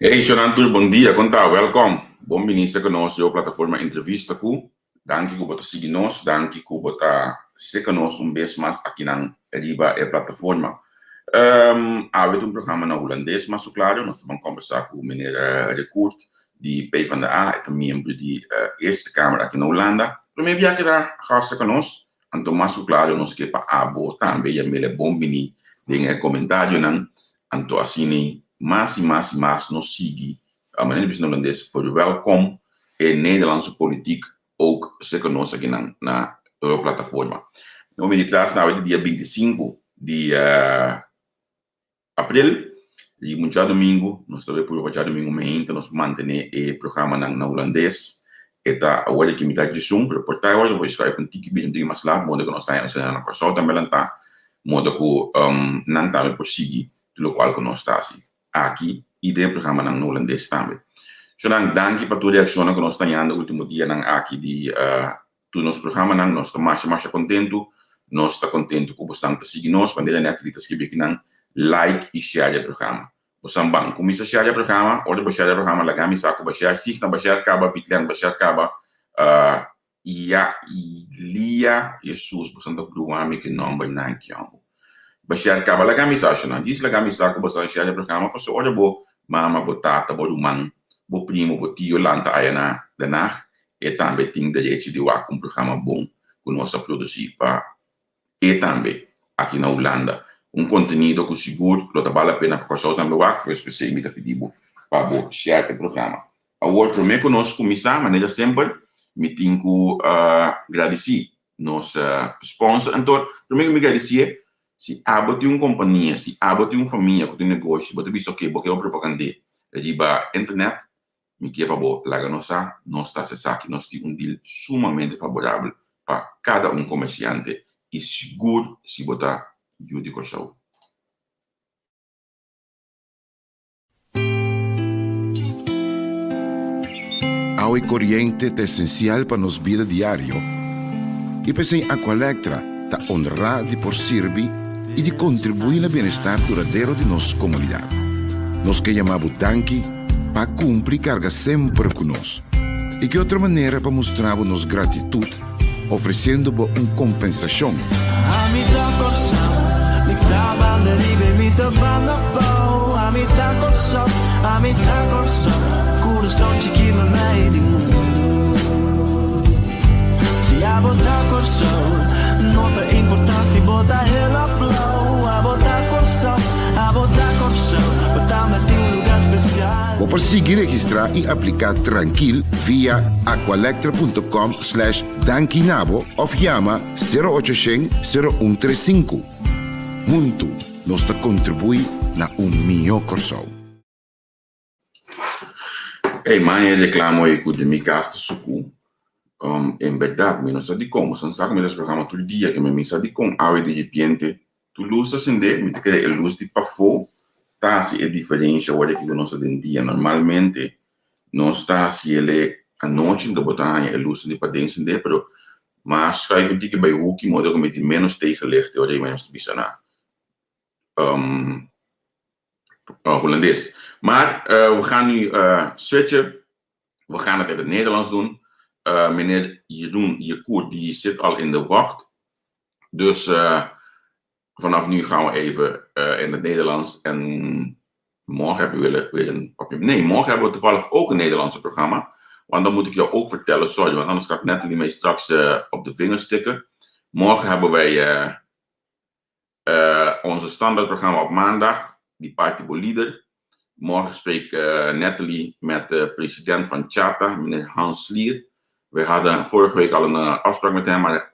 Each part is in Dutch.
Hey, Jonathan, bom dia, conta, welcome. Bom venir conosco à plataforma Entrevista Cu. Danke por você seguir nós, danke por você seguir nós vez mais aqui na Riba e plataforma. Há um programa na holandês, mas claro, nós vamos conversar com o meneer Recourt, de PvdA, é membro da Eerste Kamer aqui na Holanda. Primeiro dia que dá gasten conosco, então, mas claro, nós que para abo também é melhor bom venir, tem comentário, não? Então, assim, mais nos sigue. A meneer de holandês voor welkom in Nederlandse politiek, ook zeker nos aqui na plataforma. No me traz na dia 25 de abril, e muito domingo, nós também por muito domingo então nós manter o programa na holandês. Eta agora que me dá de Zoom, para portar agora vou escrever um tique bem de mais lá, modo que nós saímos na corção também lá tá, modo que não também por seguir do qual que nós está assim aqui e do programa na holandês também. Então, danke para tua reação que nós estamos no último dia aqui de do nosso programa, nós estamos mais contento, nós estamos contento com bastante seguir nós, quando ele net de escrever aqui like e share o programa. Você bang, começa a share o programa, ou de share o programa, lá kami saco baixar, se não baixar acaba, vitlen baixar acaba, ia lia Jesus, você não pode que não vai não que baixar acaba, lá kami saco não, diz lá kami saco baixar share o programa, porque olha bo mama botata, bo man, bo primo, bo tio lanta aí na danach, e também tem direito de um programa bom que nós produzir para e também aqui na Holanda. Conteúdo que seguro, que vale a pena para o também o que você me pediu para share o programa. Agora, primeiro que nós começamos, maneira sempre, me tenho que agradecer nosso sponsor. Então, primeiro me agradecer, se abate uma companhia, se abate uma família, que tem negócio, você pensa que porque eu propaganda de internet, me quer para lá nós está acessando que nós temos deal sumamente favorável para cada comerciante e seguro se botar Judy Corsau. Agua y corriente es esencial para nuestra vida diaria. Y pensé en Aqualectra, ta honra de por servir y de contribuir al bienestar duradero de nuestra comunidad. Nos que llamamos Danki para cumplir carga siempre con nosotros. Y que otra manera para mostrar nuestra gratitud, ofreciendo una compensación. O por seguir registrar y aplicar tranquilo via aqualectra.com/dankinabo o llama 0800-0135. Muito nos contribui na mio corso. Hey, mãe, reclamo aí que de mi casta sucu. Em verdade, me não sabe como, só sabe que me programa todo dia que me sabe como, ao de repente, tu luz acender, me te quer luz de pafo, tá se é diferente agora que nós tem dia. Normalmente, nós está se ele a noite do botar a luz de para dentro de, mas schrijf ik bij hoekie, maar ook met die menos tegenlicht, hoor je menos te bisana. Hollandees. Maar we gaan nu switchen. We gaan het in het Nederlands doen. Meneer Jeroen Jekoert, die zit al in de wacht. Dus vanaf nu gaan we even in het Nederlands. En morgen hebben we weer een... Nee, morgen hebben we toevallig ook een Nederlandse programma. Want dan moet ik jou ook vertellen, sorry, want anders gaat Natalie mij straks op de vingers stikken. Morgen hebben wij onze standaardprogramma op maandag, die Party Leader. Morgen spreekt Natalie met de president van Chata, meneer Hans Slier. We hadden vorige week al een afspraak met hem, maar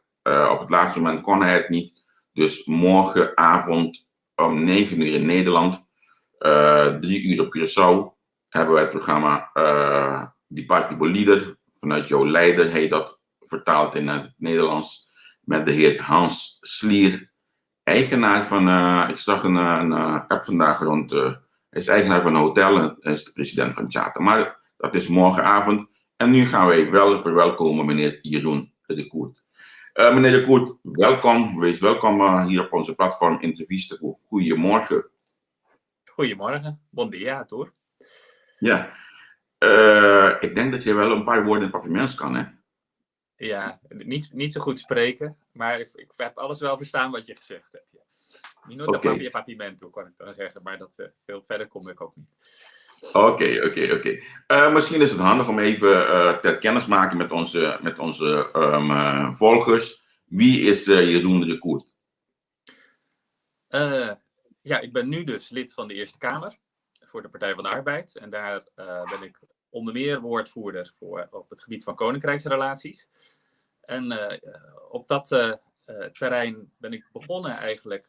op het laatste moment kon hij het niet. Dus morgenavond om 9 uur in Nederland, 3 uur op Curaçao, hebben wij het programma die Party Leader. Vanuit jouw leider heet dat vertaald in het Nederlands. Met de heer Hans Slier. Eigenaar van, ik zag een app vandaag rond, hij is eigenaar van een hotel en is de president van Chata. Maar dat is morgenavond. En nu gaan wij wel verwelkomen meneer Jeroen de Koert. Meneer de Koert, welkom. Wees welkom hier op onze platform Entrevista. Goedemorgen. Goedemorgen. Bon dia, Toer. Ja. Ik denk dat je wel een paar woorden in Papiaments kan, hè? Ja, niet zo goed spreken, maar ik heb alles wel verstaan wat je gezegd hebt. Ja. Minuta Oké. papimento, kan ik dan zeggen, maar veel verder kom ik ook niet. Oké. Misschien is het handig om even ter kennis te maken met onze volgers. Wie is Jeroen de Koert? Ja, ik ben nu dus lid van de Eerste Kamer voor de Partij van de Arbeid. En daar ben ik onder meer woordvoerder op het gebied van koninkrijksrelaties. En op dat terrein ben ik begonnen eigenlijk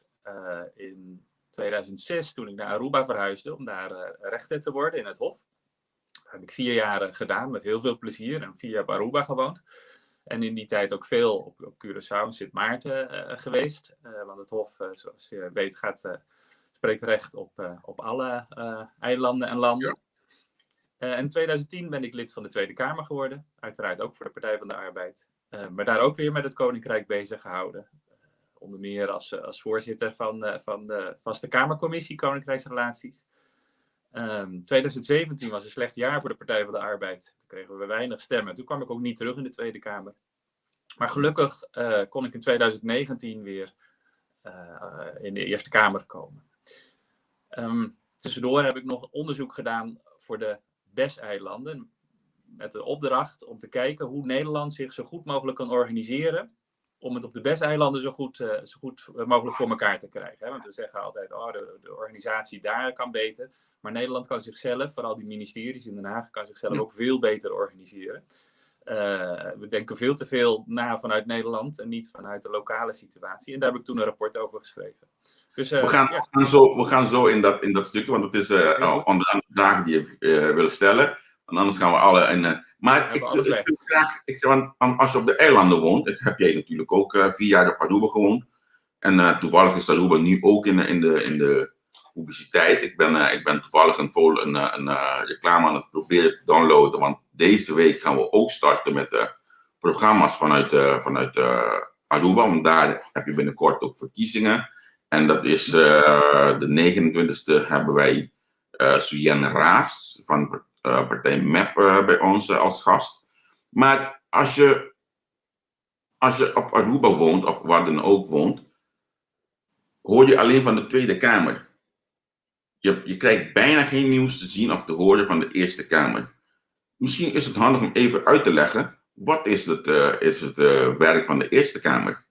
in 2006, toen ik naar Aruba verhuisde, om daar rechter te worden in het Hof. Dat heb ik 4 jaar gedaan, met heel veel plezier. En 4 jaar op Aruba gewoond. En in die tijd ook veel op Curaçao en Sint Maarten geweest. Want het Hof, zoals je weet, spreekt recht op alle eilanden en landen. Ja. In 2010 ben ik lid van de Tweede Kamer geworden. Uiteraard ook voor de Partij van de Arbeid. Maar daar ook weer met het Koninkrijk bezig gehouden. Onder meer als voorzitter van de Vaste Kamercommissie Koninkrijksrelaties. 2017 was een slecht jaar voor de Partij van de Arbeid. Toen kregen we weinig stemmen. Toen kwam ik ook niet terug in de Tweede Kamer. Maar gelukkig kon ik in 2019 weer in de Eerste Kamer komen. Tussendoor heb ik nog onderzoek gedaan voor de BES-eilanden. Met de opdracht om te kijken hoe Nederland zich zo goed mogelijk kan organiseren. Om het op de BES-eilanden zo goed mogelijk voor elkaar te krijgen. Hè? Want we zeggen altijd, de organisatie daar kan beter. Maar Nederland kan zichzelf, vooral die ministeries in Den Haag, kan zichzelf ook veel beter organiseren. We denken veel te veel na vanuit Nederland en niet vanuit de lokale situatie. En daar heb ik toen een rapport over geschreven. Dus, we gaan zo in dat stukje, want het is onder andere vragen die je willen stellen. En anders gaan we alle in. Maar ik wil graag, als je op de eilanden woont, heb jij natuurlijk ook 4 jaar op Aruba gewoond. En toevallig is Aruba nu ook in de publiciteit. Ik ben toevallig een reclame aan het proberen te downloaden, want deze week gaan we ook starten met programma's vanuit Aruba, want daar heb je binnenkort ook verkiezingen. En dat is de 29e hebben wij Suyen Raas van partij MEP bij ons als gast. Maar als je op Aruba woont, of waar dan ook woont, hoor je alleen van de Tweede Kamer. Je krijgt bijna geen nieuws te zien of te horen van de Eerste Kamer. Misschien is het handig om even uit te leggen, wat is het werk van de Eerste Kamer?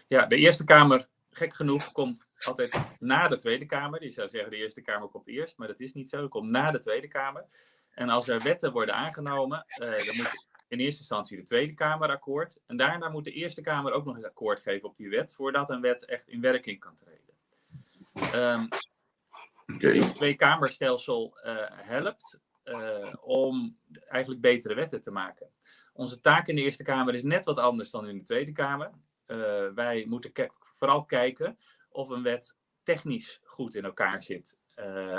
Ja, de Eerste Kamer, gek genoeg, komt altijd na de Tweede Kamer. Je zou zeggen, de Eerste Kamer komt eerst, maar dat is niet zo. Dat komt na de Tweede Kamer. En als er wetten worden aangenomen, dan moet in eerste instantie de Tweede Kamer akkoord. En daarna moet de Eerste Kamer ook nog eens akkoord geven op die wet, voordat een wet echt in werking kan treden. Dus het tweekamerstelsel helpt om eigenlijk betere wetten te maken. Onze taak in de Eerste Kamer is net wat anders dan in de Tweede Kamer. Wij moeten vooral kijken of een wet technisch goed in elkaar zit.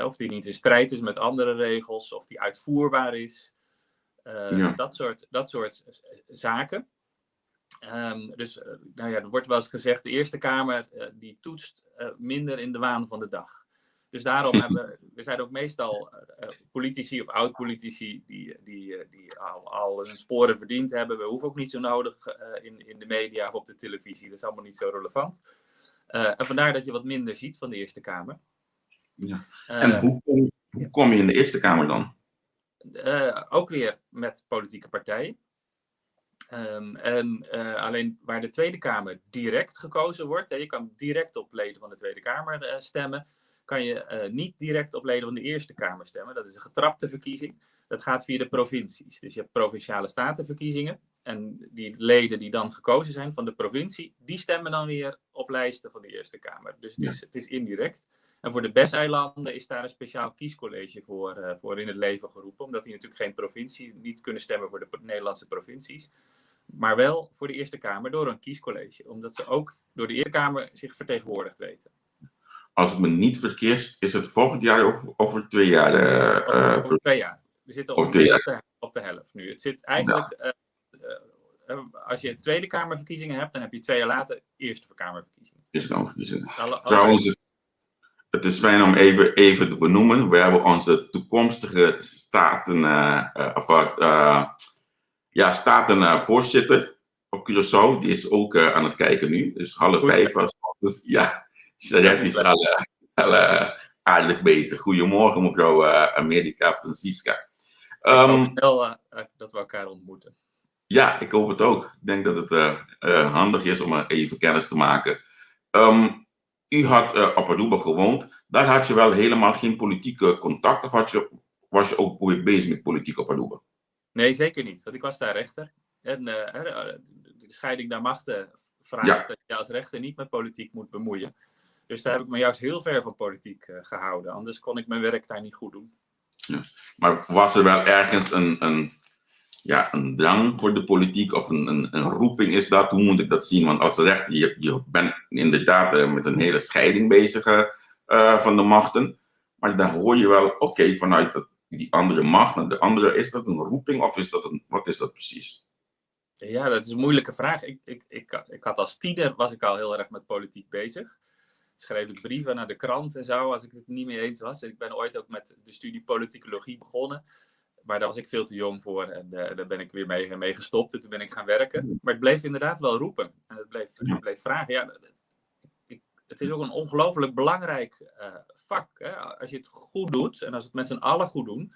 Of die niet in strijd is met andere regels, of die uitvoerbaar is. Dat soort zaken. Er wordt wel eens gezegd, de Eerste Kamer die toetst minder in de waan van de dag. Dus daarom we zijn ook meestal politici of oud-politici die al hun sporen verdiend hebben. We hoeven ook niet zo nodig in de media of op de televisie. Dat is allemaal niet zo relevant. En vandaar dat je wat minder ziet van de Eerste Kamer. Ja. En hoe kom je in de Eerste Kamer dan? Ook weer met politieke partijen. Alleen waar de Tweede Kamer direct gekozen wordt, je kan direct op leden van de Tweede Kamer stemmen, kan je niet direct op leden van de Eerste Kamer stemmen. Dat is een getrapte verkiezing. Dat gaat via de provincies. Dus je hebt provinciale statenverkiezingen. En die leden die dan gekozen zijn van de provincie, die stemmen dan weer op lijsten van de Eerste Kamer. Dus het is indirect. En voor de BES-eilanden is daar een speciaal kiescollege voor in het leven geroepen. Omdat die natuurlijk geen provincie, niet kunnen stemmen voor de Nederlandse provincies. Maar wel voor de Eerste Kamer door een kiescollege. Omdat ze ook door de Eerste Kamer zich vertegenwoordigd weten. Als ik me niet vergis, is het volgend jaar of over 2 jaar? Over 2 jaar. We zitten op de helft nu. Het zit eigenlijk... als je Tweede Kamerverkiezingen hebt, dan heb je 2 jaar later Eerste Kamerverkiezingen. Eerste Kamerverkiezingen. Het is fijn om even te benoemen. We hebben onze toekomstige statenvoorzitter op Curaçao. Die is ook aan het kijken nu. Dus 4:30. Dus ja, Charette is al aardig bezig. Goedemorgen, mevrouw America Francisca. Ik hoop snel dat we elkaar ontmoeten. Ja, ik hoop het ook. Ik denk dat het handig is om even kennis te maken. U had op Aruba gewoond. Daar had je wel helemaal geen politieke contact, of was je ook bezig met politiek op Aruba? Nee, zeker niet. Want ik was daar rechter. En de scheiding naar machten vraagt dat je als rechter niet met politiek moet bemoeien. Dus daar heb ik me juist heel ver van politiek gehouden. Anders kon ik mijn werk daar niet goed doen. Ja. Maar was er wel ergens een drang voor de politiek of een roeping is dat? Hoe moet ik dat zien? Want als rechter, je bent inderdaad met een hele scheiding bezig van de machten. Maar dan hoor je wel, oké, vanuit die andere macht naar de andere, is dat een roeping of wat is dat precies? Ja, dat is een moeilijke vraag. Ik had als tiener, was ik al heel erg met politiek bezig. Schreef ik brieven naar de krant en zo, als ik het niet mee eens was. Ik ben ooit ook met de studie politicologie begonnen. Maar daar was ik veel te jong voor en daar ben ik weer mee gestopt. En toen ben ik gaan werken. Maar het bleef inderdaad wel roepen. En het bleef vragen. Ja, het is ook een ongelooflijk belangrijk vak. Hè? Als je het goed doet en als we het met z'n allen goed doen,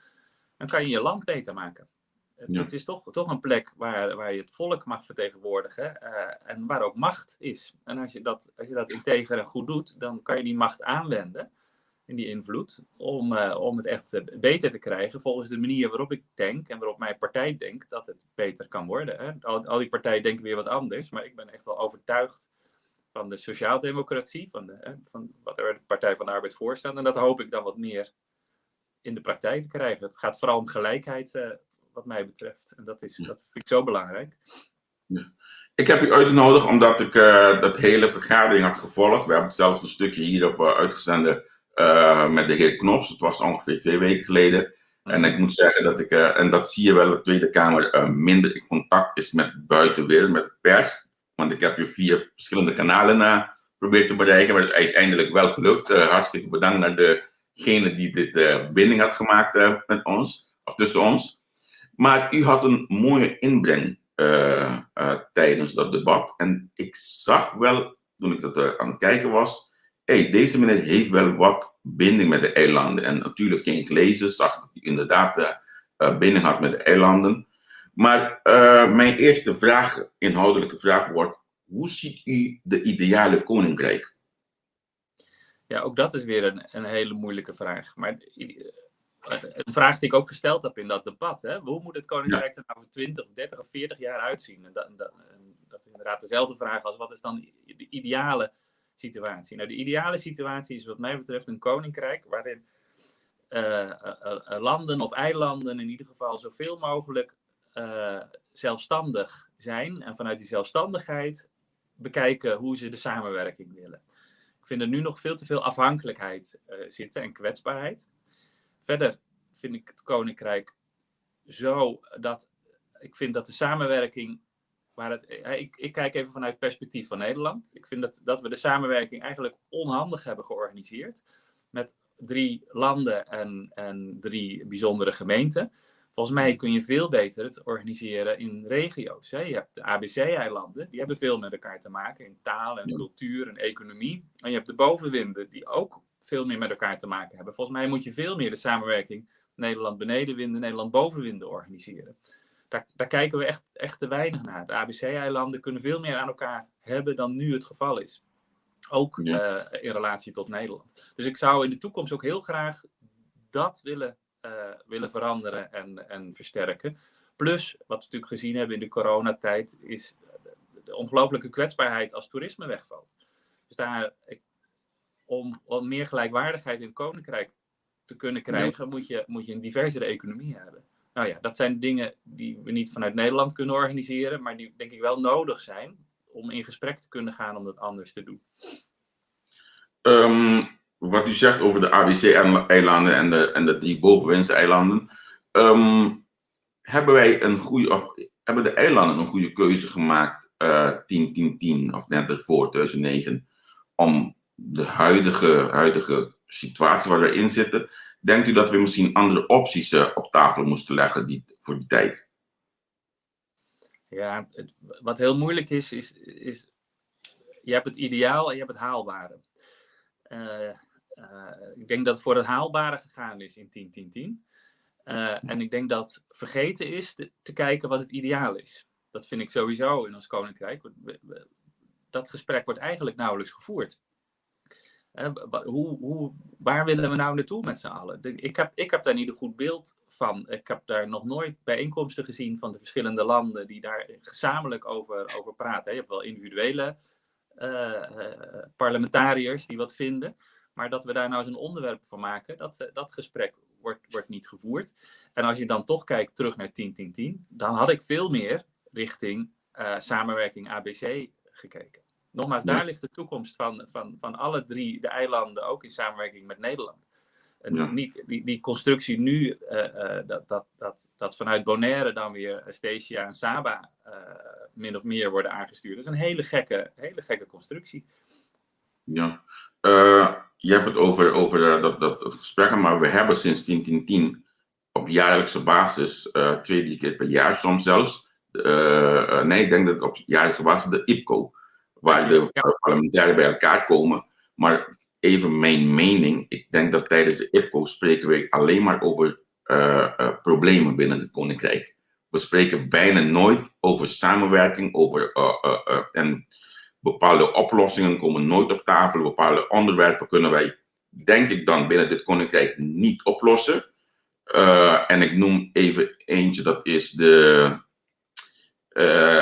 dan kan je je land beter maken. Het is toch een plek waar je het volk mag vertegenwoordigen en waar ook macht is. En als je dat integer en goed doet, dan kan je die macht aanwenden en die invloed om het echt beter te krijgen volgens de manier waarop ik denk en waarop mijn partij denkt dat het beter kan worden. Hè. Al die partijen denken weer wat anders, maar ik ben echt wel overtuigd van de sociaaldemocratie, van wat er de Partij van de Arbeid voor staat. En dat hoop ik dan wat meer in de praktijk te krijgen. Het gaat vooral om gelijkheid wat mij betreft. En dat vind ik zo belangrijk. Ja. Ik heb u uitgenodigd omdat ik dat hele vergadering had gevolgd. We hebben zelfs een stukje hierop uitgezonden met de heer Knops. Het was ongeveer 2 weken geleden. En ik moet zeggen dat en dat zie je wel, de Tweede Kamer minder in contact is met de buitenwereld, met de pers. Want ik heb u 4 verschillende kanalen geprobeerd te bereiken, maar het is uiteindelijk wel gelukt. Hartstikke bedankt naar degene die dit binding had gemaakt met ons, of tussen ons. Maar u had een mooie inbreng tijdens dat debat. En ik zag wel, toen ik dat aan het kijken was, deze meneer heeft wel wat binding met de eilanden. En natuurlijk ging ik lezen, zag dat hij inderdaad binding had met de eilanden. Maar mijn eerste inhoudelijke vraag wordt, hoe ziet u de ideale koninkrijk? Ja, ook dat is weer een hele moeilijke vraag. Maar een vraag die ik ook gesteld heb in dat debat. Hè? Hoe moet het koninkrijk er nou over 20, 30 of 40 jaar uitzien? En dat is inderdaad dezelfde vraag als wat is dan de ideale situatie? Nou, de ideale situatie is wat mij betreft een koninkrijk waarin landen of eilanden in ieder geval zoveel mogelijk zelfstandig zijn. En vanuit die zelfstandigheid bekijken hoe ze de samenwerking willen. Ik vind er nu nog veel te veel afhankelijkheid zitten en kwetsbaarheid. Verder vind ik het koninkrijk zo dat ik vind dat de samenwerking, ik kijk even vanuit het perspectief van Nederland. Ik vind dat we de samenwerking eigenlijk onhandig hebben georganiseerd. Met 3 landen en 3 bijzondere gemeenten. Volgens mij kun je veel beter het organiseren in regio's. Hè. Je hebt de ABC-eilanden, die hebben veel met elkaar te maken in taal en cultuur en economie. En je hebt de bovenwinden, die ook veel meer met elkaar te maken hebben. Volgens mij moet je veel meer de samenwerking Nederland-benedenwinden, Nederland-bovenwinden organiseren. Daar kijken we echt te weinig naar. De ABC-eilanden kunnen veel meer aan elkaar hebben dan nu het geval is. Ook in relatie tot Nederland. Dus ik zou in de toekomst ook heel graag dat willen veranderen en versterken. Plus, wat we natuurlijk gezien hebben in de coronatijd, is de ongelooflijke kwetsbaarheid als toerisme wegvalt. Dus om meer gelijkwaardigheid in het koninkrijk te kunnen krijgen, moet je een diversere economie hebben. Nou ja, dat zijn dingen die we niet vanuit Nederland kunnen organiseren, maar die denk ik wel nodig zijn om in gesprek te kunnen gaan om dat anders te doen. Wat u zegt over de ABC-eilanden en de 3 bovenwindse eilanden, hebben de eilanden een goede keuze gemaakt 10-10-10 of net ervoor 2009 om de huidige situatie waar we in zitten, denkt u dat we misschien andere opties op tafel moesten leggen voor die tijd? Ja, wat heel moeilijk is, je hebt het ideaal en je hebt het haalbare. Ik denk dat het voor het haalbare gegaan is in 10-10-10. En ik denk dat vergeten is te kijken wat het ideaal is. Dat vind ik sowieso in ons koninkrijk. Dat gesprek wordt eigenlijk nauwelijks gevoerd. Waar willen we nou naartoe met z'n allen? Ik heb daar niet een goed beeld van. Ik heb daar nog nooit bijeenkomsten gezien van de verschillende landen die daar gezamenlijk over praten. Je hebt wel individuele parlementariërs die wat vinden. Maar dat we daar nou eens een onderwerp van maken, dat gesprek wordt niet gevoerd. En als je dan toch kijkt terug naar 10-10-10, dan had ik veel meer richting samenwerking ABC gekeken. Nogmaals, daar ligt de toekomst van alle 3 de eilanden, ook in samenwerking met Nederland. En niet die constructie nu, dat vanuit Bonaire dan weer Astacia en Saba min of meer worden aangestuurd. Dat is een hele gekke constructie. Ja. Je hebt het over dat gesprek, maar we hebben sinds 10-10-10 op jaarlijkse basis 2-3 keer per jaar soms zelfs. Ik denk dat op jaarlijkse basis de IPCO, waar de parlementariërs bij elkaar komen. Maar even mijn mening, ik denk dat tijdens de IPCO spreken we alleen maar over problemen binnen het Koninkrijk. We spreken bijna nooit over samenwerking, en bepaalde oplossingen komen nooit op tafel. Bepaalde onderwerpen kunnen wij, denk ik dan, binnen dit Koninkrijk niet oplossen. En ik noem even eentje, dat is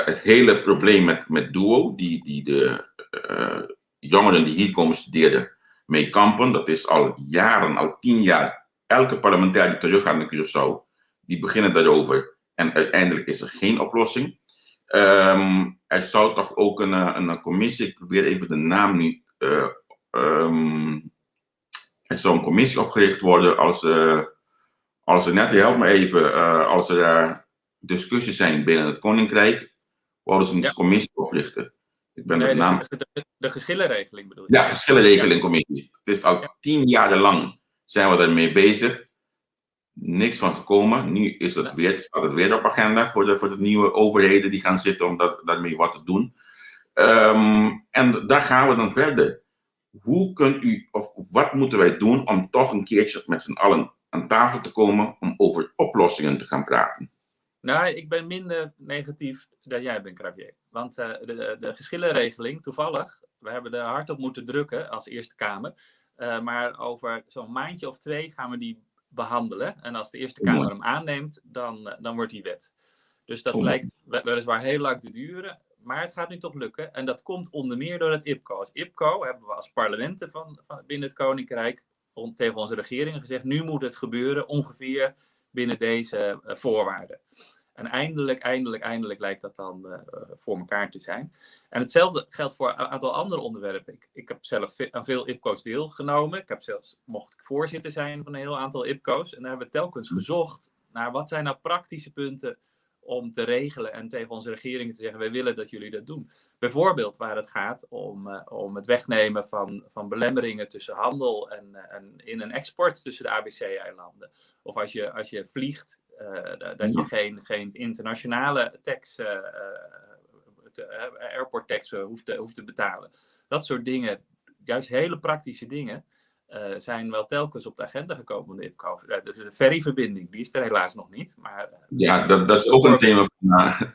het hele probleem met DUO, die de jongeren die hier komen studeren mee kampen. Dat is al jaren, al 10 jaar. Elke parlementariër die teruggaat naar Curaçao, die beginnen daarover. En uiteindelijk is er geen oplossing. Er zou toch ook een commissie, ik probeer even de naam nu. Er zou een commissie opgericht worden als er net, help me even, als er discussies zijn binnen het Koninkrijk, wouden ze een commissie oprichten. Ik ben de naam... De geschillenregeling bedoel je? Ja, geschillenregelingcommissie. Het is al 10 jaar lang zijn we ermee bezig. Niks van gekomen. Nu is het staat het weer op agenda voor de nieuwe overheden die gaan zitten om daarmee wat te doen. En daar gaan we dan verder. Hoe kunt u, of wat moeten wij doen om toch een keertje met z'n allen aan tafel te komen om over oplossingen te gaan praten? Nou, ik ben minder negatief dan jij bent, Xavier. Want de geschillenregeling, toevallig, we hebben er hard op moeten drukken als Eerste Kamer. Maar over zo'n maandje of 2 gaan we die behandelen. En als de Eerste Kamer hem aanneemt, dan wordt die wet. Dus dat lijkt weliswaar heel lang te duren. Maar het gaat nu toch lukken. En dat komt onder meer door het IPCO. Als IPCO hebben we als parlementen van binnen het Koninkrijk tegen onze regeringen gezegd, nu moet het gebeuren ongeveer binnen deze voorwaarden. En eindelijk lijkt dat dan voor elkaar te zijn. En hetzelfde geldt voor een aantal andere onderwerpen. Ik heb zelf aan veel IPCO's deelgenomen. Mocht ik voorzitter zijn van een heel aantal IPCO's. En daar hebben we telkens gezocht naar wat zijn nou praktische punten om te regelen en tegen onze regeringen te zeggen, wij willen dat jullie dat doen. Bijvoorbeeld waar het gaat om het wegnemen van belemmeringen tussen handel en in- en export tussen de ABC-eilanden. Of als je vliegt, dat je geen internationale tax, airport tax hoeft te betalen. Dat soort dingen, juist hele praktische dingen, zijn wel telkens op de agenda gekomen van de IPCO. Dus de ferryverbinding, die is er helaas nog niet. Maar, dat is ook een thema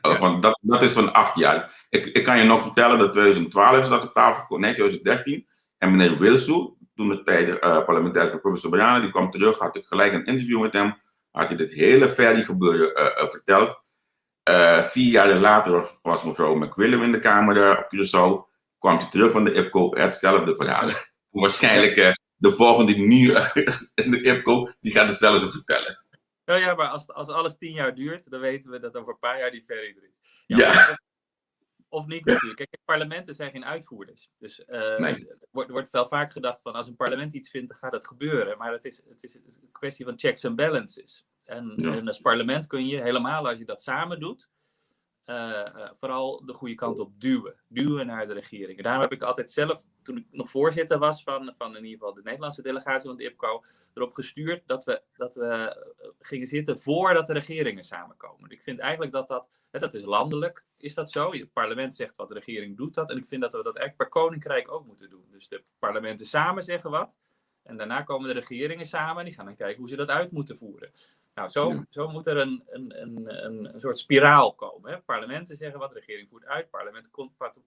van dat is van 8 jaar. Ik kan je nog vertellen dat 2012 is dat op tafel gekomen, nee 2013. En meneer Wilsu, toen de tijd parlementair voor Public Soberane, die kwam terug, had ik gelijk een interview met hem. Had hij dit hele ferry gebeuren verteld. 4 jaar later was mevrouw McWillem in de Kamer op Curaçao. Kwam hij terug van de IPCO, hetzelfde verhaal. Waarschijnlijk de volgende die nu in de IPCO, die gaat hetzelfde vertellen. Ja, maar als alles 10 jaar duurt, dan weten we dat over een paar jaar die ferry er is. Ja. Of niet natuurlijk. Kijk, parlementen zijn geen uitvoerders. Dus wordt wel vaak gedacht van als een parlement iets vindt, dan gaat het gebeuren. Maar het is een kwestie van checks en balances. En als parlement kun je, helemaal als je dat samen doet, vooral de goede kant op duwen. Duwen naar de regering. En daarom heb ik altijd zelf, toen ik nog voorzitter was van in ieder geval de Nederlandse delegatie van de IPCO, erop gestuurd dat we gingen zitten voordat de regeringen samenkomen. Ik vind eigenlijk dat is landelijk, is dat zo. Het parlement zegt wat, de regering doet dat. En ik vind dat we dat eigenlijk per koninkrijk ook moeten doen. Dus de parlementen samen zeggen wat. En daarna komen de regeringen samen en die gaan dan kijken hoe ze dat uit moeten voeren. Nou, zo moet er een soort spiraal komen. Hè? Parlementen zeggen wat, de regering voert uit.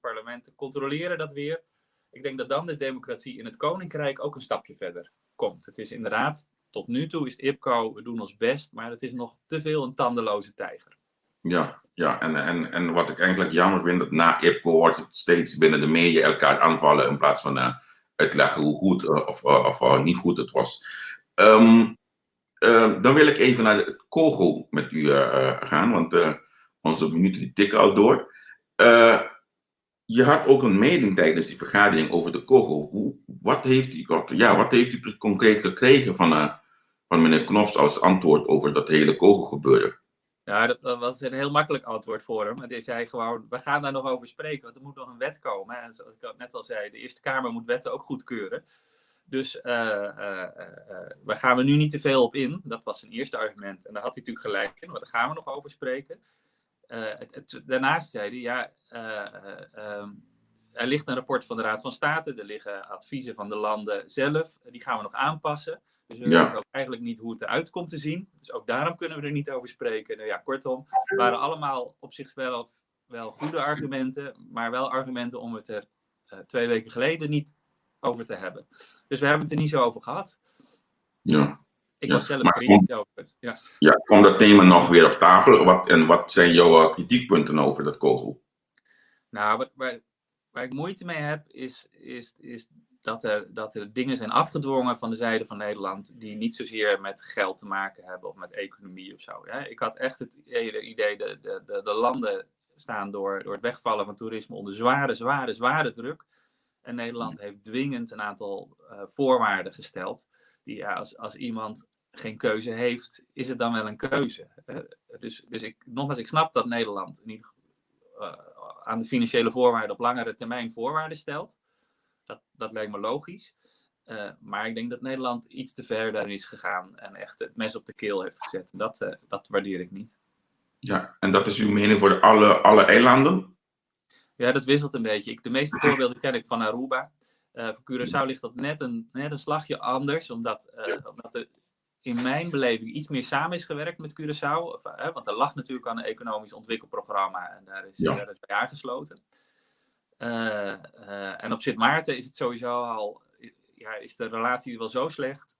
Parlementen controleren dat weer. Ik denk dat dan de democratie in het koninkrijk ook een stapje verder komt. Het is inderdaad, tot nu toe is het IPCO, we doen ons best, maar het is nog te veel een tandeloze tijger. Ja, en wat ik eigenlijk jammer vind, dat na IPCO wordt het steeds binnen de media elkaar aanvallen in plaats van uitleggen hoe goed of niet goed het was. Dan wil ik even naar het kogel met u gaan, want onze minuten die tikken al door. Je had ook een mening tijdens die vergadering over de kogel. Wat heeft u concreet gekregen van meneer Knops als antwoord over dat hele kogelgebeuren? Ja, dat was een heel makkelijk antwoord voor hem. Hij zei gewoon, we gaan daar nog over spreken, want er moet nog een wet komen. En zoals ik net al zei, de Eerste Kamer moet wetten ook goedkeuren. Dus daar gaan we nu niet te veel op in. Dat was zijn eerste argument. En daar had hij natuurlijk gelijk in, maar daar gaan we nog over spreken. Daarnaast zei hij, er ligt een rapport van de Raad van State. Er liggen adviezen van de landen zelf. Die gaan we nog aanpassen. Dus we weten ook eigenlijk niet hoe het eruit komt te zien. Dus ook daarom kunnen we er niet over spreken. Nou ja, kortom, het waren allemaal op zich wel goede argumenten. Maar wel argumenten om het er 2 weken geleden niet over te hebben. Dus we hebben het er niet zo over gehad. Ja. Ik was zelf kritisch over het. Ja, komt dat thema nog weer op tafel? Wat zijn jouw kritiekpunten over dat kogel? Nou, waar ik moeite mee heb, is dat er dingen zijn afgedwongen van de zijde van Nederland die niet zozeer met geld te maken hebben of met economie of zo. Hè? Ik had echt het idee, de landen staan door het wegvallen van toerisme onder zware druk. En Nederland heeft dwingend een aantal voorwaarden gesteld. Die als iemand geen keuze heeft, is het dan wel een keuze. Dus ik snap dat Nederland aan de financiële voorwaarden op langere termijn voorwaarden stelt. Dat lijkt me logisch. Maar ik denk dat Nederland iets te ver daarin is gegaan en echt het mes op de keel heeft gezet. En dat waardeer ik niet. Ja, en dat is uw mening voor alle eilanden? Ja, dat wisselt een beetje. De meeste voorbeelden ken ik van Aruba. Voor Curaçao ligt dat net een slagje anders, omdat er in mijn beleving iets meer samen is gewerkt met Curaçao. Want er lag natuurlijk aan een economisch ontwikkelprogramma en daar is bij aangesloten. En op Sint Maarten is het sowieso al, is de relatie wel zo slecht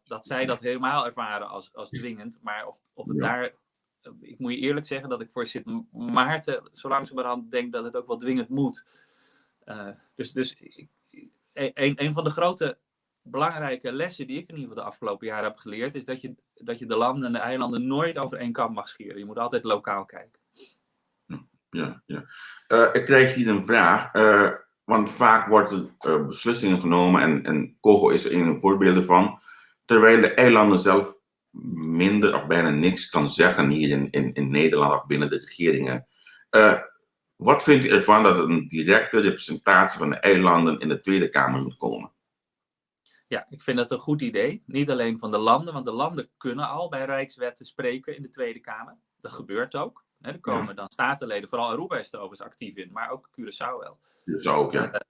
dat zij dat helemaal ervaren als dwingend. Maar of het daar, ik moet je eerlijk zeggen dat ik voor Sint Maarten zo langzamerhand denk dat het ook wel dwingend moet. Dus een van de grote belangrijke lessen die ik in ieder geval de afgelopen jaren heb geleerd, is dat je de landen en de eilanden nooit over één kam mag scheren. Je moet altijd lokaal kijken. Ja. Ik krijg hier een vraag, want vaak worden beslissingen genomen en kogel is er een voorbeeld van, terwijl de eilanden zelf minder of bijna niks kan zeggen hier in Nederland of binnen de regeringen. Wat vindt u ervan dat een directe representatie van de eilanden in de Tweede Kamer moet komen? Ja, ik vind dat een goed idee. Niet alleen van de landen, want de landen kunnen al bij rijkswetten spreken in de Tweede Kamer. Dat gebeurt ook. Er komen dan statenleden, vooral Aruba is er overigens actief in, maar ook Curaçao wel. Curaçao ook, ja.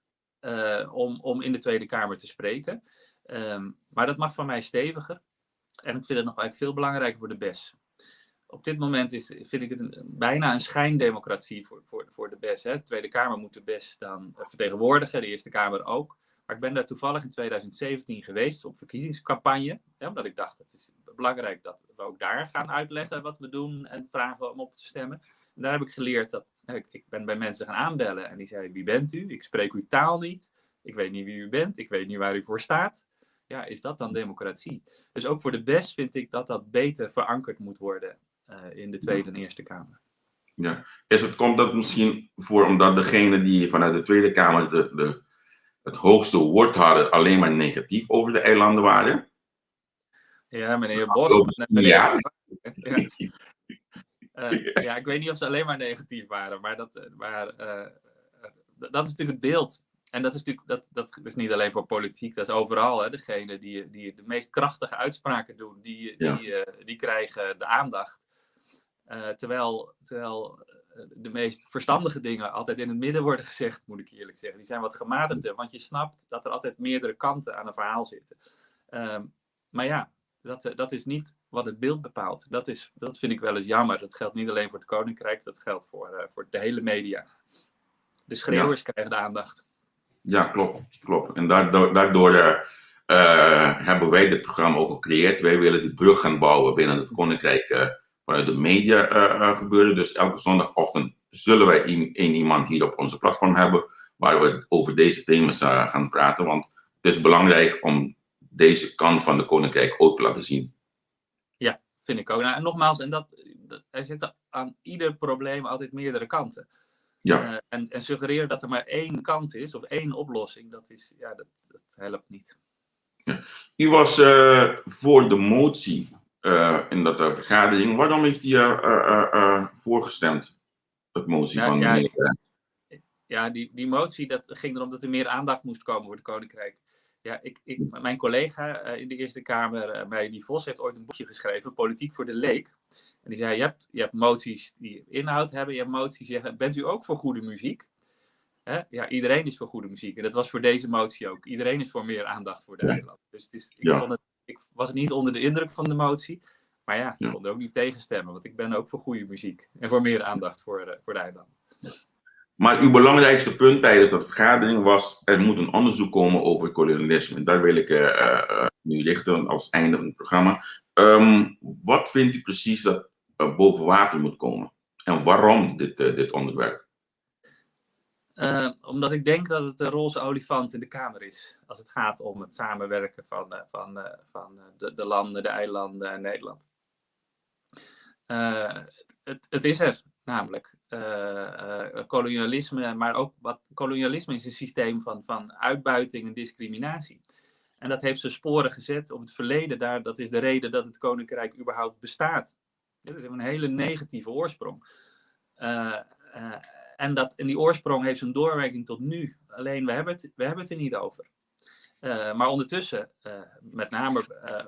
Om in de Tweede Kamer te spreken. Maar dat mag van mij steviger. En ik vind het nog eigenlijk veel belangrijker voor de BES. Op dit moment vind ik het bijna een schijndemocratie voor de BES. Hè. De Tweede Kamer moet de BES dan vertegenwoordigen, de Eerste Kamer ook. Maar ik ben daar toevallig in 2017 geweest op verkiezingscampagne. Omdat ik dacht, het is belangrijk dat we ook daar gaan uitleggen wat we doen en vragen om op te stemmen. En daar heb ik geleerd dat, ik ben bij mensen gaan aanbellen en die zeiden, wie bent u? Ik spreek uw taal niet. Ik weet niet wie u bent. Ik weet niet waar u voor staat. Ja, is dat dan democratie? Dus ook voor de BES vind ik dat dat beter verankerd moet worden in de Tweede en Eerste Kamer. Ja. Komt dat misschien voor omdat degene die vanuit de Tweede Kamer het hoogste woord hadden alleen maar negatief over de eilanden waren? Ja, meneer Bos. Ja. Ja, ik weet niet of ze alleen maar negatief waren, maar dat is natuurlijk het beeld. En dat is natuurlijk dat is niet alleen voor politiek, dat is overal. Hè. Degene die de meest krachtige uitspraken doen, die krijgen de aandacht. Terwijl de meest verstandige dingen altijd in het midden worden gezegd, moet ik eerlijk zeggen. Die zijn wat gematigder, want je snapt dat er altijd meerdere kanten aan een verhaal zitten. Maar ja, dat is niet wat het beeld bepaalt. Dat vind ik wel eens jammer. Dat geldt niet alleen voor het Koninkrijk, dat geldt voor de hele media. De schreeuwers krijgen de aandacht. Ja, klopt. En daardoor hebben wij dit programma ook gecreëerd. Wij willen de brug gaan bouwen binnen het Koninkrijk vanuit de media gebeuren. Dus elke zondagochtend zullen wij iemand hier op onze platform hebben waar we over deze thema's gaan praten. Want het is belangrijk om deze kant van de Koninkrijk ook te laten zien. Ja, vind ik ook. Nou, en nogmaals, er zitten aan ieder probleem altijd meerdere kanten. Ja. En suggereren dat er maar één kant is, of één oplossing, dat helpt niet. Ja. U was voor de motie in dat vergadering. Waarom heeft u voorgestemd? Dat motie van... Ja, die motie, dat ging erom dat er meer aandacht moest komen voor het Koninkrijk. Ja, mijn collega in de Eerste Kamer, Meili Vos, heeft ooit een boekje geschreven, Politiek voor de Leek. En die zei, je hebt moties die inhoud hebben, je hebt moties die zeggen, bent u ook voor goede muziek? Hè? Ja, iedereen is voor goede muziek. En dat was voor deze motie ook. Iedereen is voor meer aandacht voor de eilanden. Dus ik was niet onder de indruk van de motie. Maar ja, ik kon er ook niet tegenstemmen, want ik ben ook voor goede muziek. En voor meer aandacht voor de eilanden. Maar uw belangrijkste punt tijdens dat vergadering was, er moet een onderzoek komen over kolonialisme. En daar wil ik nu richten als einde van het programma. Wat vindt u precies dat boven water moet komen? En waarom dit onderwerp? Omdat ik denk dat het de roze olifant in de Kamer is. Als het gaat om het samenwerken van de landen, de eilanden en Nederland. Het is er namelijk. Kolonialisme, maar ook kolonialisme is een systeem van uitbuiting en discriminatie. En dat heeft zijn sporen gezet op het verleden. Dat is de reden dat het Koninkrijk überhaupt bestaat. Dat is een hele negatieve oorsprong. En die oorsprong heeft zijn doorwerking tot nu. Alleen we hebben het er niet over. Maar ondertussen, met name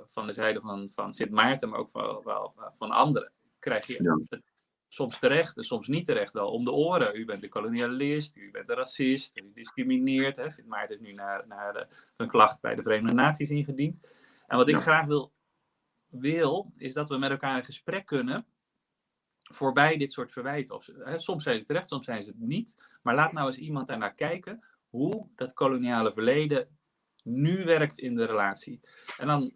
van de zijde van Sint Maarten, maar ook wel van anderen, krijg je het soms terecht en soms niet terecht wel om de oren. U bent een kolonialist, u bent een racist, u discrimineert. Hè. Sint Maarten is nu naar een klacht bij de Verenigde Naties ingediend. En wat ik graag wil, is dat we met elkaar in gesprek kunnen voorbij dit soort verwijten. Soms zijn ze terecht, soms zijn ze het niet. Maar laat nou eens iemand daarnaar kijken hoe dat koloniale verleden nu werkt in de relatie. En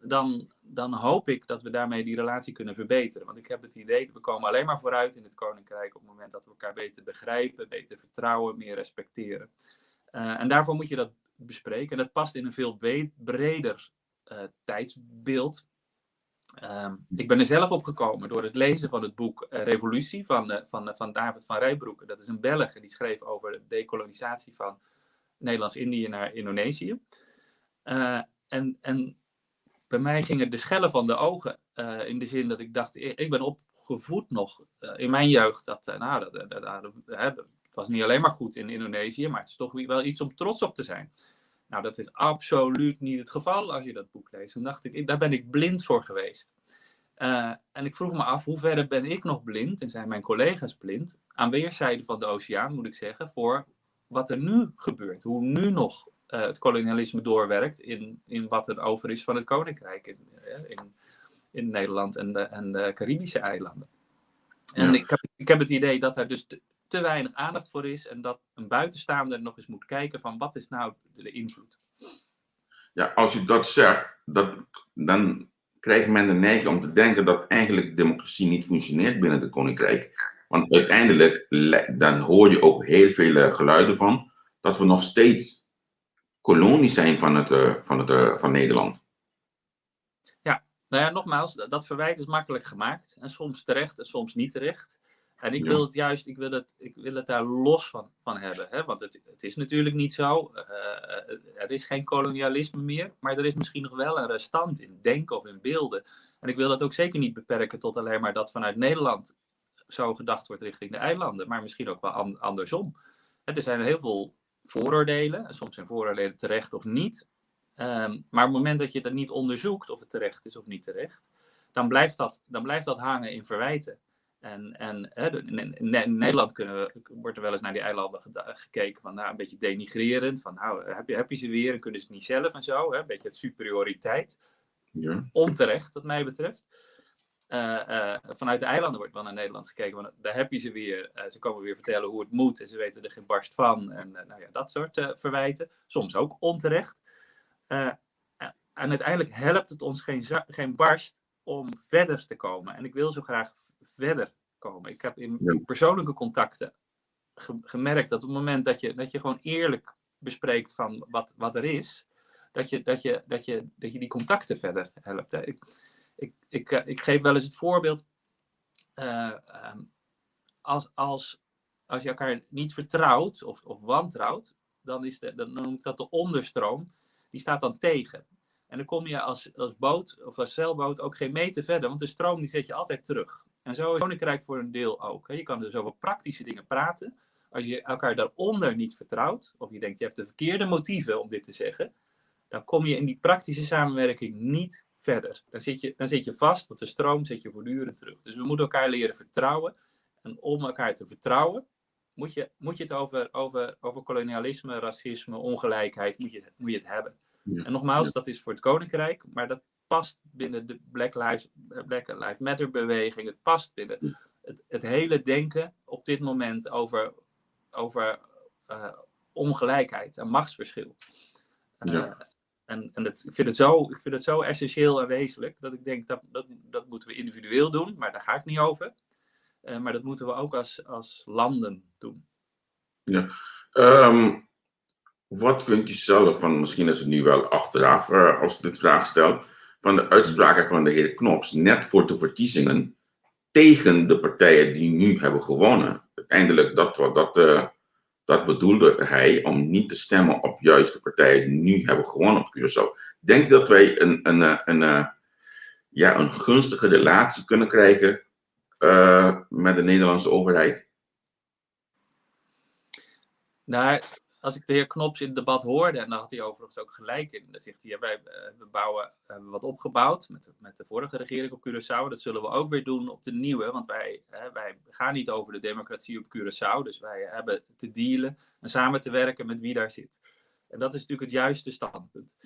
dan hoop ik dat we daarmee die relatie kunnen verbeteren. Want ik heb het idee, we komen alleen maar vooruit in het Koninkrijk op het moment dat we elkaar beter begrijpen, beter vertrouwen, meer respecteren. En daarvoor moet je dat bespreken. En dat past in een veel breder tijdsbeeld. Ik ben er zelf op gekomen door het lezen van het boek Revolutie van David van Rijbroeke. Dat is een Belg en die schreef over de dekolonisatie van Nederlands-Indië naar Indonesië. En bij mij gingen de schellen van de ogen in de zin dat ik dacht, ik ben opgevoed nog in mijn jeugd. Het was niet alleen maar goed in Indonesië, maar het is toch wel iets om trots op te zijn. Nou, dat is absoluut niet het geval als je dat boek leest. Toen dacht ik, daar ben ik blind voor geweest. En ik vroeg me af, hoe verder ben ik nog blind, en zijn mijn collega's blind, aan weerszijden van de oceaan, moet ik zeggen, voor wat er nu gebeurt. Hoe nu nog het kolonialisme doorwerkt in wat er over is van het Koninkrijk in Nederland en de Caribische eilanden. En ik heb het idee dat er dus te weinig aandacht voor is en dat een buitenstaander nog eens moet kijken van wat is nou de invloed. Ja, als u dat zegt, dan krijgt men de neiging om te denken dat eigenlijk democratie niet functioneert binnen het Koninkrijk. Want uiteindelijk, dan hoor je ook heel veel geluiden van dat we nog steeds kolonie zijn van Nederland. Ja, nou ja, nogmaals, dat verwijt is makkelijk gemaakt. En soms terecht en soms niet terecht. En ik wil het juist, ik wil het daar los van hebben. Hè? Want het is natuurlijk niet zo. Er is geen kolonialisme meer. Maar er is misschien nog wel een restant in denken of in beelden. En ik wil dat ook zeker niet beperken tot alleen maar dat vanuit Nederland zo gedacht wordt richting de eilanden, maar misschien ook wel andersom. Er zijn heel veel vooroordelen, soms zijn vooroordelen terecht of niet. Maar op het moment dat je dat niet onderzoekt of het terecht is of niet terecht, dan blijft dat hangen in verwijten. En in Nederland wordt er wel eens naar die eilanden gekeken van een beetje denigrerend. Van heb je ze weer en kunnen ze het niet zelf en zo. Een beetje het superioriteit. Ja. Onterecht, wat mij betreft. Vanuit de eilanden wordt wel naar Nederland gekeken. Want daar heb je ze weer. Ze komen weer vertellen hoe het moet. En ze weten er geen barst van. En dat soort verwijten. Soms ook onterecht. En uiteindelijk helpt het ons geen barst om verder te komen. En ik wil zo graag verder komen. Ik heb in persoonlijke contacten gemerkt dat op het moment dat je gewoon eerlijk bespreekt van wat er is, dat je die contacten verder helpt. Hè. Ik geef wel eens het voorbeeld, als je elkaar niet vertrouwt of wantrouwt, dan noem ik dat de onderstroom, die staat dan tegen. En dan kom je als boot of als zeilboot ook geen meter verder, want de stroom die zet je altijd terug. En zo is het Koninkrijk voor een deel ook. Je kan dus over praktische dingen praten. Als je elkaar daaronder niet vertrouwt, of je denkt je hebt de verkeerde motieven om dit te zeggen, dan kom je in die praktische samenwerking niet verder. Dan zit je vast, want de stroom zet je voortdurend terug. Dus we moeten elkaar leren vertrouwen. En om elkaar te vertrouwen, moet je het over kolonialisme, racisme, ongelijkheid, moet je het hebben. Ja. En nogmaals, dat is voor het Koninkrijk, maar dat past binnen de Black Lives Matter beweging. Het past binnen het hele denken op dit moment over ongelijkheid en machtsverschil. En ik vind het zo essentieel en wezenlijk dat ik denk dat moeten we individueel doen, maar daar ga ik niet over. Maar dat moeten we ook als landen doen. Ja. Wat vind je zelf van, misschien is het nu wel achteraf als je dit vraag stelt, van de uitspraken van de heer Knops net voor de verkiezingen tegen de partijen die nu hebben gewonnen? Uiteindelijk, dat bedoelde hij om niet te stemmen op juist de partijen die nu hebben gewonnen op Curaçao. Denk je dat wij een gunstige relatie kunnen krijgen met de Nederlandse overheid? Nou, als ik de heer Knops in het debat hoorde, en daar had hij overigens ook gelijk in, dan zegt hij, wij hebben wat opgebouwd met de vorige regering op Curaçao. Dat zullen we ook weer doen op de nieuwe, want wij gaan niet over de democratie op Curaçao. Dus wij hebben te dealen en samen te werken met wie daar zit. En dat is natuurlijk het juiste standpunt.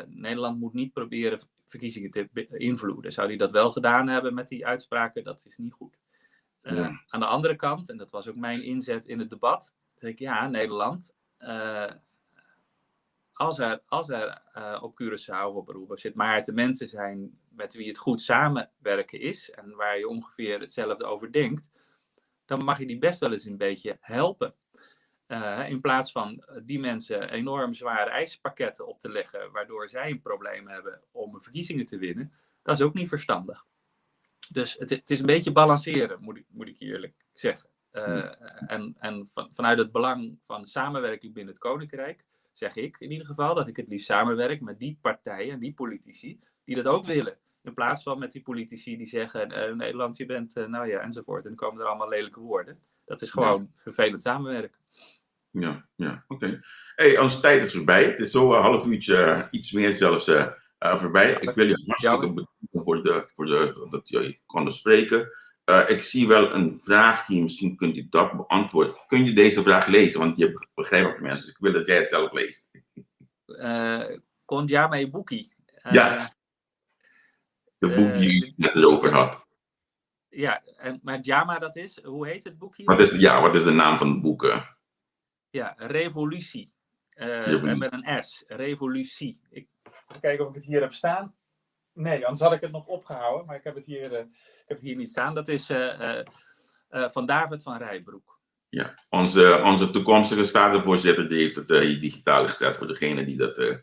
Nederland moet niet proberen verkiezingen te beïnvloeden. Zou hij dat wel gedaan hebben met die uitspraken, dat is niet goed. Aan de andere kant, en dat was ook mijn inzet in het debat, zeg ik, Nederland, als er op Curaçao of op Aruba Sint Maarten mensen zijn met wie het goed samenwerken is en waar je ongeveer hetzelfde over denkt, dan mag je die best wel eens een beetje helpen. In plaats van die mensen enorm zware eisenpakketten op te leggen, waardoor zij een probleem hebben om verkiezingen te winnen, dat is ook niet verstandig. Dus het is een beetje balanceren, moet ik eerlijk zeggen. En vanuit het belang van samenwerking binnen het Koninkrijk zeg ik in ieder geval dat ik het liefst samenwerk met die partijen en die politici die dat ook willen. In plaats van met die politici die zeggen, Nederland, je bent, enzovoort. En dan komen er allemaal lelijke woorden. Dat is gewoon vervelend samenwerken. Ja, oké. Hey, onze tijd is voorbij. Het is zo een half uurtje, iets meer zelfs voorbij. Ik wil je hartstikke bedanken voor dat jullie konden spreken. Ik zie wel een vraag hier, misschien kunt u dat beantwoorden. Kun je deze vraag lezen? Want je begrijpt het mensen, dus ik wil dat jij het zelf leest. Kon jij mijn boekie? Ja, de boek die je net erover had. Ja, maar Jama dat is, hoe heet het boekje? Wat is de naam van het boek? Ja, Revolutie. En met een S, Revolutie. Even kijken of ik het hier heb staan. Nee, anders had ik het nog opgehouden, maar ik heb het hier niet staan. Dat is van David van Rijbroek. Ja, onze toekomstige statenvoorzitter die heeft het hier digitaal gezet voor degenen die dat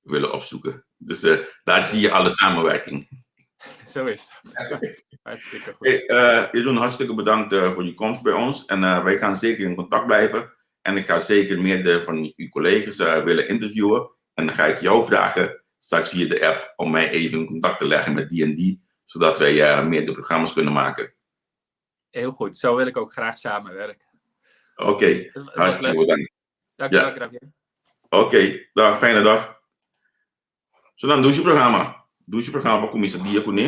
willen opzoeken. Dus daar zie je alle samenwerking. Zo is dat. Hartstikke goed. Jeroen, hartstikke bedankt voor je komst bij ons. En wij gaan zeker in contact blijven. En ik ga zeker meer van uw collega's willen interviewen. En dan ga ik jou vragen, straks via de app, om mij even in contact te leggen met die en die. Zodat wij meer de programma's kunnen maken. Heel goed, zo wil ik ook graag samenwerken. Oké, Het was hartstikke leuk. bedankt. Dankjewel, Ja. Gravier. Oké, dag, fijne dag. So dan doe je programa. Doe je programa comienza dia con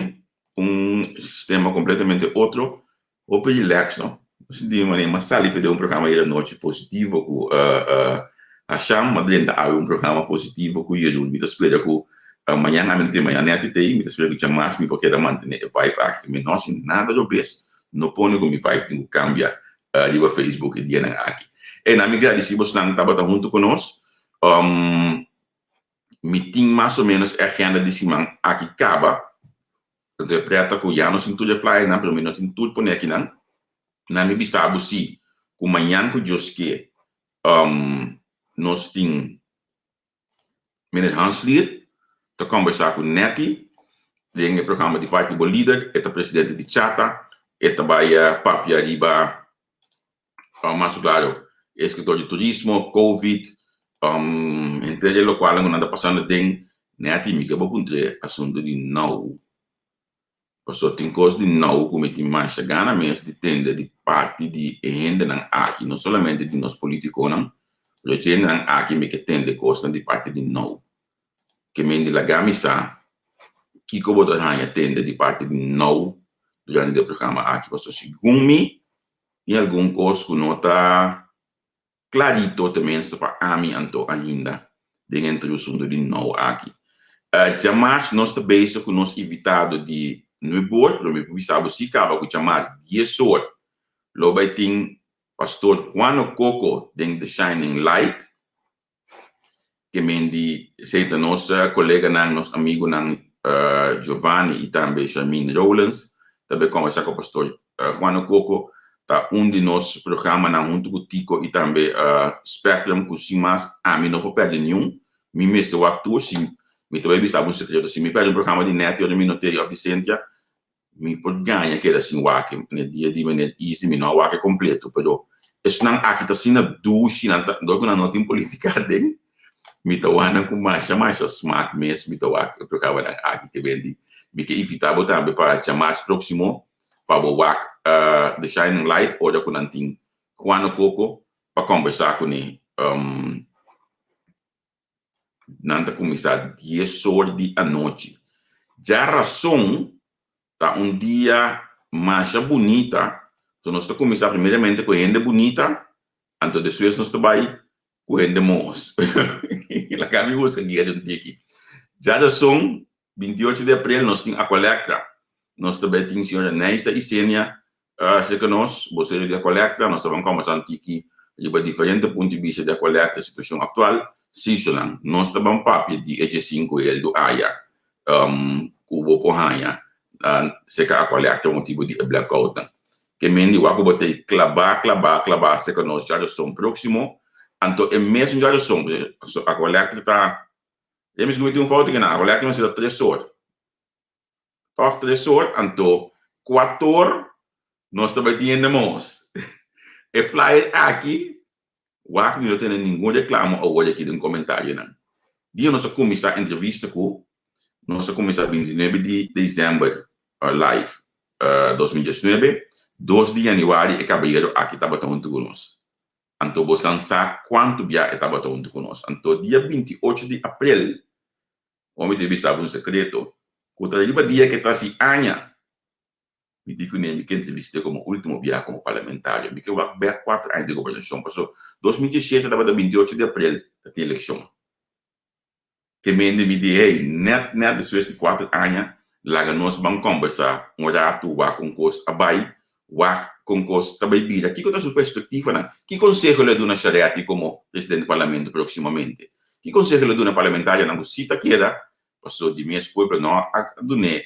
un sistema completamente otro. Open relax, no? Dus die manier, maar sali fede un programma hier noche positivo ku Hasham, maar dentro há un programma positivo ku je doen. Mita spelen ku amanhã a gente amanhã net te, mita spelen ku chamas mi porque da manter a vibe aqui, mas nós nada do bes. No pone com mi vibe tem cambia liba Facebook e dia na aqui. E na migra disse você não estava junto conosco. Meeting mais ou menos a agenda de semana aqui acaba. Interpreta que já não se tudo fly na pelo menos tem tudo por aqui não. Na me bisabo se com manhã que Deus que nós tem meneer Hanslier te conversar com Nettie, tem o programa de Partido Líder, é o presidente de Chata, é também Papia Riba, mais claro, escritor de turismo, Covid, entre lo qual não anda passando tem Nettie me que vou contar assunto de não. Só tem coisa de não como tem mais chegando mas de tende de parte de ainda não aqui não somente de nós políticos não mas de não aqui me que tende coisa de parte de não que me de la gamisa que como da rainha tende de parte de não durante o programa aqui passou segundo me tem algum coisa que não tá clarito também para a mim anto ainda dentro do assunto de não aqui jamais nós também com nós evitado de no board, lo me bisabo si acaba com chamar 10 horas. Lo vai ter pastor Juan Coco den The Shining Light, que mendi seita nossa colega nang nos amigo nang Giovanni e também Charmin Rowlands, também conversar com o pastor Juan Coco, tá de nos programa na junto com Tico e também Spectrum com Simas, mim não vou perder nenhum, me mesmo o ator sim. Me também bisabo secreto se me pede programa de net ou de minuteria of Vicentia me por ganha que era assim wake no dia de maneira easy me não wake completo pero isso não aqui tá assim na duche na do que não tem política dele me tá wana com mais smart mesmo me tá wake o programa aqui que vende me que evitar também para chamar próximo para o wake The Shining Light ou da com nanting Juan Coco para conversar com ele nanta começar 10 horas de a noite. Já a razão tá dia mais bonita. Então nós estamos começar primeiramente com gente bonita, então depois nós vai com gente mos. La cami usa que é aqui. Já a razão 28 de abril nós temos a coleta. Nós também temos a senhora Neisa e Sênia, se que nós, você de coleta, nós vamos conversar aqui de diferentes pontos de vista da coleta, a situação atual. Sisolang, nós também papi de EG5 e do AIA, cubo porranha, seca a coleta motivo de blackout. Que mendi o botei clabar, seca nós já são próximo, então é mesmo já são, a coleta tá, é mesmo que tem falta que a coleta não será 3 horas. Toch 3 horas, então 4 horas, nós também temos, e flyer aqui, Wak não tem nenhum reclamo ou olha aqui de comentário não. Dia nós começar a entrevista com nós começar 29 de dezembro live 2019, 2 de januário e caballero aqui estava junto conosco. Então você lançar quanto dia estava junto conosco. Então dia 28 de abril, vamos entrevistar um secreto. Contra o dia que está se anha. Me digo nem que entrevistei como último dia como parlamentário. Me que eu vou 4 anos de governação. Passou 2017 estava 28 de abril da eleição. Que me diz, hey, net depois de 4 anos, lá nós vamos conversar, rato, com coisa abai, com coisa também vira. Que é a sua perspectiva, né? Que conselho lhe dá na Shariati como presidente do parlamento proximamente? Que conselho lhe dá na parlamentária na cita que era? Passou de minhas poebras, não, adune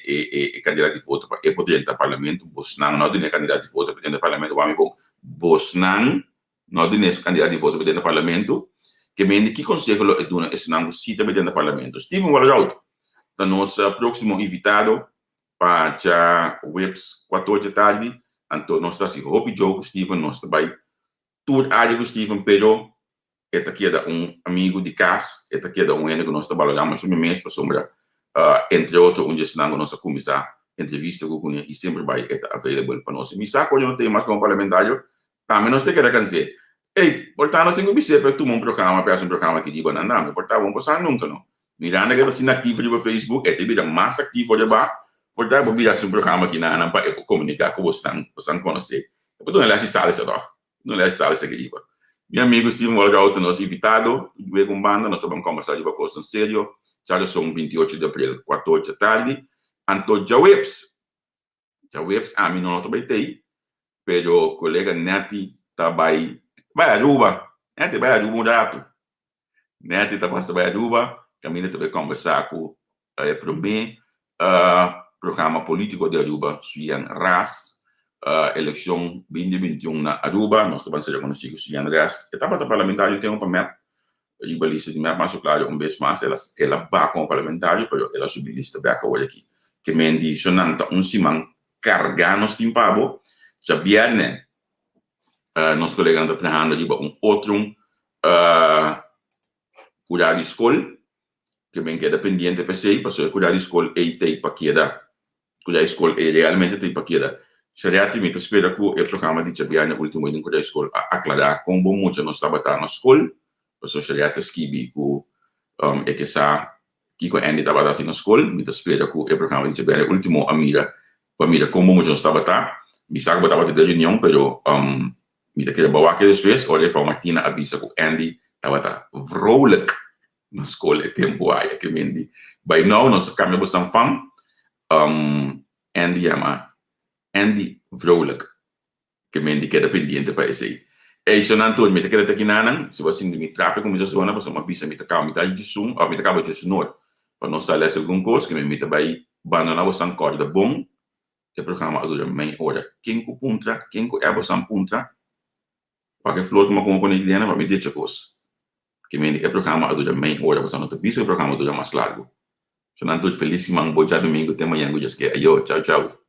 candidato de voto para o presidente do parlamento, Bosnan, não adune candidato de voto para o presidente do parlamento, vamos bom, Bosnan, não adune candidato de voto para o presidente do parlamento, que me indica que conselho é duna esse não cita presidente do parlamento. Steven Walraut, da nossa próximo invitado para já webs 14 da tarde, então nós estamos Hope Joe com Steven, nós também tudo área com Steven, pero esta aqui é amigo de casa, esta aqui é ene que nós trabalhamos no mês para sombra, entre outros, onde estamos nós a começar entrevista com ele e sempre vai estar available para nós. Me saco eu não tenho mais como parlamentário, também nós temos que dizer, ei, portanto nós temos que ser para tomar um programa, para um programa aqui de banana, portanto vamos passar nunca não. Miranda que está sendo ativo no Facebook, é ter mais ativo de bar, portanto vou virar um programa aqui na para comunicar com vocês, conhecer. Depois não é assim sala isso não é sala isso aqui. Meu amigo Steven Waldraut nos invitado, veio com banda, nós vamos conversar de uma coisa sério. Já são 28 de abril, 14 da tarde. Anto já webs, a mim não estou bem aí, pero colega Neti tá vai Aruba, Neti vai Aruba um rato. Neti tá passando vai Aruba, caminho também conversar com para mim, programa político de Aruba, Suian RAS, eleição 2021 na Aruba, nós também seremos conhecidos Suian RAS. Etapa parlamentar tem para mim. A lista de minha mais claro vez mais ela vai como parlamentário, mas ela subir lista vai agora aqui. Que me diz sonanta simão carregar nos timpabo, já viernes nosso colega anda trabalhando de outro cuidar de escola, que bem que é dependente para ser, para cuidar de escola e tem para queda, cuidar de escola e realmente tem para queda. Seriamente espera que o programa de viernes último em cuidar de escola aclarar como muito nós trabalhamos na escola. Então, seria esquibi que é que sa que com Andy estava assim na escola, me espera que o programa de o último a mira como muito estava tá, me sabe botar de reunião, pero me te queria bawa que depois, olha foi Martina avisa que Andy estava tá vrolijk na escola tempo aí que mendi. By now nós caminhamos sem fam, Andy ama Andy vrolijk que mendi que é dependente para esse. E isso não tudo, me te queria aqui nanang, se você me trapa como já zona, você me avisa me te calma, me tá de zoom, ou me te acaba de sonor, para não estar lendo algum coisa que me te vai abandonar você um corda bom, o programa dura meia hora. Quem com punta, quem com é você punta, para que flor como com ele para me deixar coisa. Que me o programa dura meia hora, você não te avisa o programa dura mais largo. Se não tudo feliz, man, bom dia domingo, tem manhã, eu já esquece. Ayo, tchau, tchau.